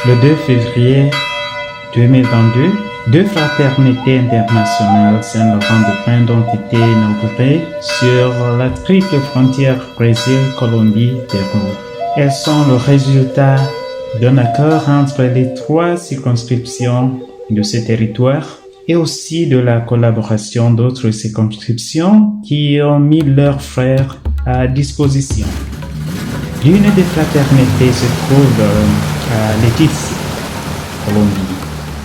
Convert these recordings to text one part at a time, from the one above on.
Le 2 février 2022, 2 fraternités internationales Saint-Laurent-de-Prindes ont été inaugurées sur la triple frontière Brésil-Colombie-Pérou. Elles sont le résultat d'un accord entre les 3 circonscriptions de ce territoire et aussi de la collaboration d'autres circonscriptions qui ont mis leurs frères à disposition. L'une des fraternités se trouve à Létice, Colombie,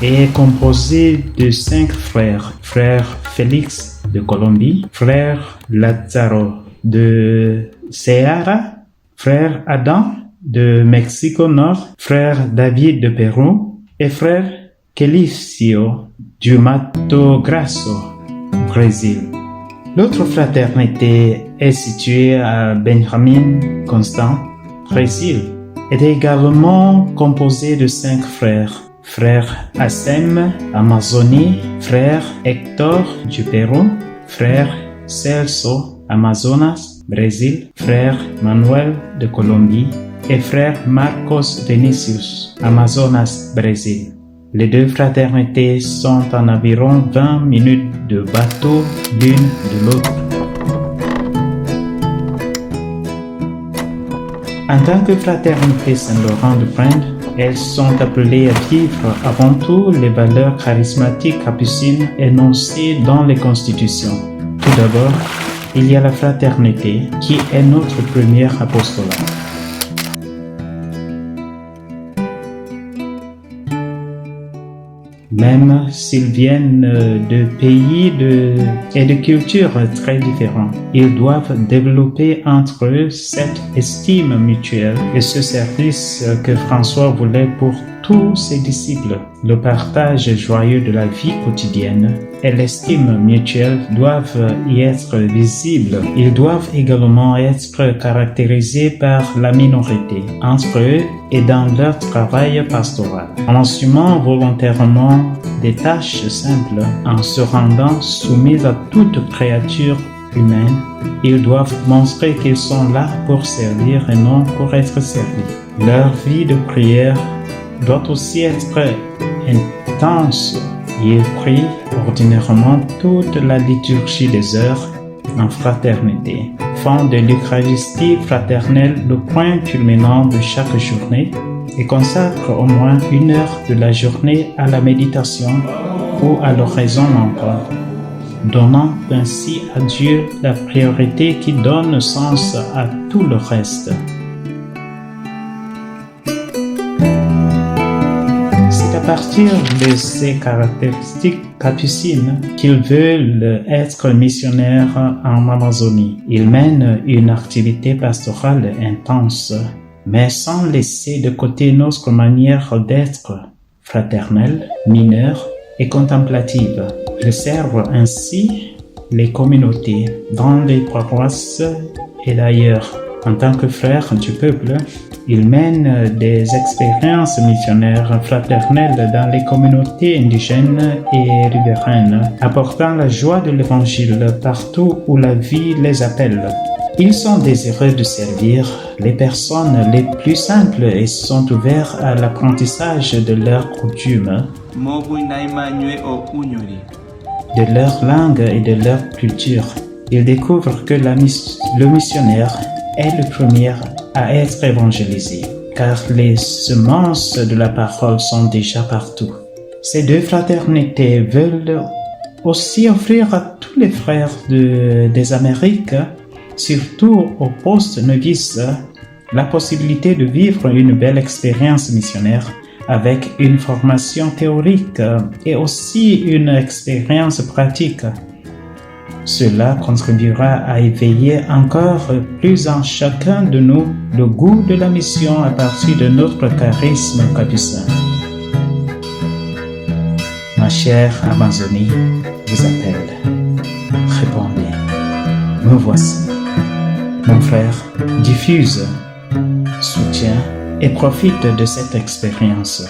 et est composée de 5 frères. Frère Félix de Colombie, frère Lázaro de Ceará, frère Adam de Mexico Nord, frère David de Pérou et frère Kelicio du Mato Grosso, Brésil. L'autre fraternité est située à Benjamin Constant, Brésil. Elle est également composée de 5 frères. Frère Assem, Amazonie, frère Hector du Pérou, frère Celso, Amazonas, Brésil, frère Manuel de Colombie et frère Marcos Vinicius, Amazonas, Brésil. Les 2 fraternités sont en environ 20 minutes de bateau l'une de l'autre. En tant que fraternité Saint-Laurent-de-Prindes, elles sont appelées à vivre avant tout les valeurs charismatiques capucines énoncées dans les constitutions. Tout d'abord, il y a la fraternité qui est notre premier apostolat. Même s'ils viennent de pays et de cultures très différents, ils doivent développer entre eux cette estime mutuelle et ce service que François voulait pour tous ses disciples. Le partage joyeux de la vie quotidienne et l'estime mutuelle doivent y être visibles. Ils doivent également être caractérisés par la minorité entre eux et dans leur travail pastoral. En assumant volontairement des tâches simples, en se rendant soumis à toute créature humaine, ils doivent montrer qu'ils sont là pour servir et non pour être servis. Leur vie de prière doit aussi être intense. Ils prient ordinairement toute la liturgie des heures en fraternité, font de l'Eucharistie fraternelle le point culminant de chaque journée et consacrent au moins 1 heure de la journée à la méditation ou à l'oraison encore, donnant ainsi à Dieu la priorité qui donne sens à tout le reste. C'est à partir de ces caractéristiques capucines qu'ils veulent être missionnaires en Amazonie. Ils mènent une activité pastorale intense, mais sans laisser de côté notre manière d'être fraternelle, mineure et contemplative. Ils servent ainsi les communautés dans les paroisses et d'ailleurs. En tant que frères du peuple, ils mènent des expériences missionnaires fraternelles dans les communautés indigènes et riveraines, apportant la joie de l'Évangile partout où la vie les appelle. Ils sont désireux de servir les personnes les plus simples et sont ouverts à l'apprentissage de leurs coutumes, de leur langue et de leur culture. Ils découvrent que le missionnaire est le premier à être évangélisé, car les semences de la parole sont déjà partout. Ces 2 fraternités veulent aussi offrir à tous les frères des Amériques, surtout aux post-novices, la possibilité de vivre une belle expérience missionnaire avec une formation théorique et aussi une expérience pratique. Cela contribuera à éveiller encore plus en chacun de nous le goût de la mission à partir de notre charisme capucin. Ma chère Amazonie vous appelle. Répondez. Me voici. Mon frère, diffuse, soutiens et profite de cette expérience.